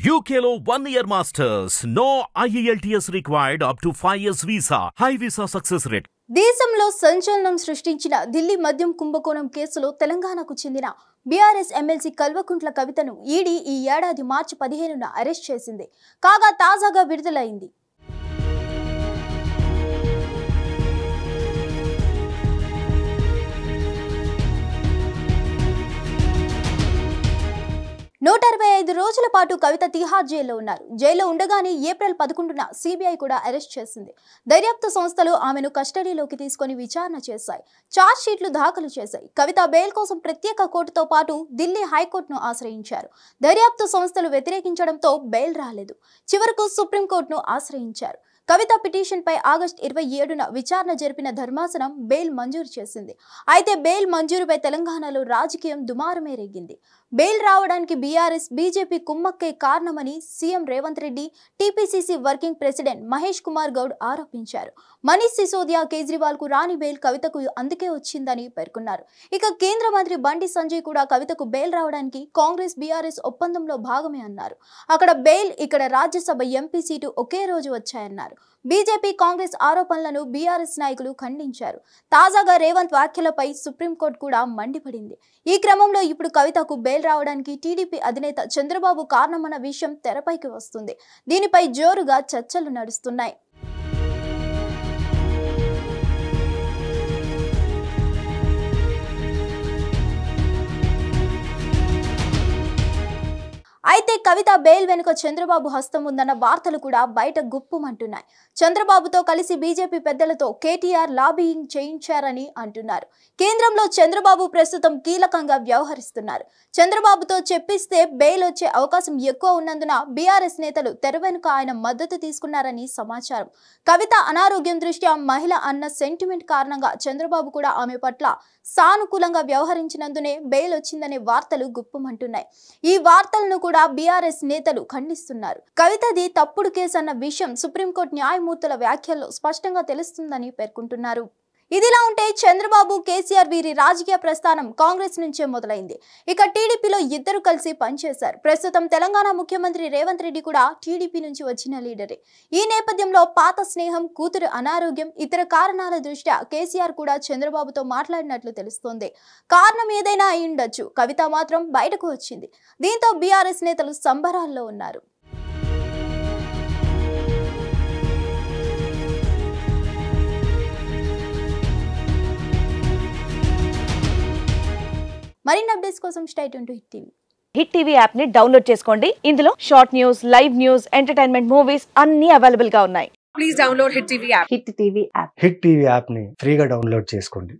UKLO 1 year masters. No IELTS required up to 5 years visa. High visa success rate. దేశంలో సంచలనం సృష్టించిన ఢిల్లీ మద్యం కుంభకోణం కేసులో తెలంగాణకు చెందిన బీఆర్ఎస్ ఎమ్మెల్సీ కల్వకుంట్ల కవితను ఈడీ ఈ ఏడాది మార్చి 15న అరెస్ట్ చేసింది. కాగా తాజాగా విడుదలైంది. నూట 65 రోజుల పాటు కవిత తిహార్ జైల్లో ఉన్నారు. జైల్లో ఉండగానే ఏప్రిల్ 11న సిబిఐ కూడా అరెస్ట్ చేసింది. దర్యాప్తు సంస్థలు ఆమెను కస్టడీలోకి తీసుకొని విచారణ చేశాయి. ఛార్జ్ షీట్లు దాఖలు చేశాయి. కవిత బెయిల్ కోసం ప్రత్యేక కోర్టుతో పాటు ఢిల్లీ హైకోర్టును ఆశ్రయించారు. దర్యాప్తు సంస్థలు వ్యతిరేకించడంతో బెయిల్ రాలేదు. చివరకు సుప్రీంకోర్టును ఆశ్రయించారు. కవిత పిటిషన్పై ఆగస్టు 27న విచారణ జరిపిన ధర్మాసనం బెయిల్ మంజూరు చేసింది. అయితే బెయిల్ మంజూరుపై తెలంగాణలో రాజకీయం దుమారమే రేగింది. బెయిల్ రావడానికి బీఆర్ఎస్ బీజేపీ కుమ్మక్కే కారణమని CM Revanth Reddy, TPCC working president Mahesh Kumar Goud ఆరోపించారు. మనీష్ సిసోదియా, కేజ్రీవాల్ కు రాని బెయిల్ కవితకు అందుకే వచ్చిందని పేర్కొన్నారు. ఇక కేంద్ర మంత్రి బండి సంజయ్ కూడా కవితకు బెయిల్ రావడానికి కాంగ్రెస్ బీఆర్ఎస్ ఒప్పందంలో భాగమే అన్నారు. అక్కడ బెయిల్, ఇక్కడ రాజ్యసభ ఎంపీ సీటు ఒకే రోజు వచ్చాయన్నారు. బీజేపీ కాంగ్రెస్ ఆరోపణలను బీఆర్ఎస్ నాయకులు ఖండించారు. తాజాగా రేవంత్ వ్యాఖ్యలపై సుప్రీంకోర్టు కూడా మండిపడింది. ఈ క్రమంలో ఇప్పుడు కవితకు బెయిల్ రావడానికి టీడీపీ అధినేత చంద్రబాబు కారణమన్న విషయం తెరపైకి వస్తుంది. దీనిపై జోరుగా చర్చలు నడుస్తున్నాయి. అయితే కవిత బెయిల్ వెనుక చంద్రబాబు హస్తం ఉందన్న వార్తలు కూడా బయట గుప్పుమంటున్నాయి. చంద్రబాబుతో కలిసి బీజేపీ పెద్దలతో కేటీఆర్ లాబియింగ్ చేయించారని అంటున్నారు. కేంద్రంలో చంద్రబాబు ప్రస్తుతం కీలకంగా వ్యవహరిస్తున్నారు. చంద్రబాబుతో చెప్పిస్తే బెయిల్ వచ్చే అవకాశం ఎక్కువ ఉన్నందున బీఆర్ఎస్ నేతలు తెర వెనుక ఆయన మద్దతు తీసుకున్నారని సమాచారం. కవిత అనారోగ్యం దృష్ట్యా మహిళ అన్న సెంటిమెంట్ కారణంగా చంద్రబాబు కూడా ఆమె పట్ల సానుకూలంగా వ్యవహరించినందునే బెయిల్ వచ్చిందనే వార్తలు గుప్పుమంటున్నాయి. ఈ వార్తలను కూడా బీఆర్ఎస్ నేతలు ఖండిస్తున్నారు. కవితది తప్పుడు కేసు అన్న విషయం సుప్రీంకోర్టు న్యాయమూర్తుల వ్యాఖ్యల్లో స్పష్టంగా తెలుస్తుందని పేర్కొంటున్నారు. ఇదిలా ఉంటే చంద్రబాబు, కేసీఆర్ వీరి రాజకీయ ప్రస్థానం కాంగ్రెస్ నుంచే మొదలైంది. ఇక టీడీపీలో ఇద్దరు కలిసి పనిచేశారు. ప్రస్తుతం తెలంగాణ ముఖ్యమంత్రి రేవంత్ రెడ్డి కూడా టీడీపీ నుంచి వచ్చిన లీడరే. ఈ నేపథ్యంలో పాత స్నేహం, కూతురు అనారోగ్యం, ఇతర కారణాల దృష్ట్యా కేసీఆర్ కూడా చంద్రబాబుతో మాట్లాడినట్లు తెలుస్తోంది. కారణం ఏదైనా అయి ఉండొచ్చు, కవిత మాత్రం బయటకు వచ్చింది. దీంతో బీఆర్ఎస్ నేతలు సంబరాల్లో ఉన్నారు. మరిన్ని అప్డేట్స్ కోసం stay tune to hit TV. Hit TV app ని డౌన్లోడ్ చేసుకోండి. ఇందులో short news, live news, entertainment movies అన్ని అవైలబుల్ గా ఉన్నాయి. Please download Hit TV app. Hit TV app. Hit TV app ని ఫ్రీగా డౌన్లోడ్ చేసుకోండి.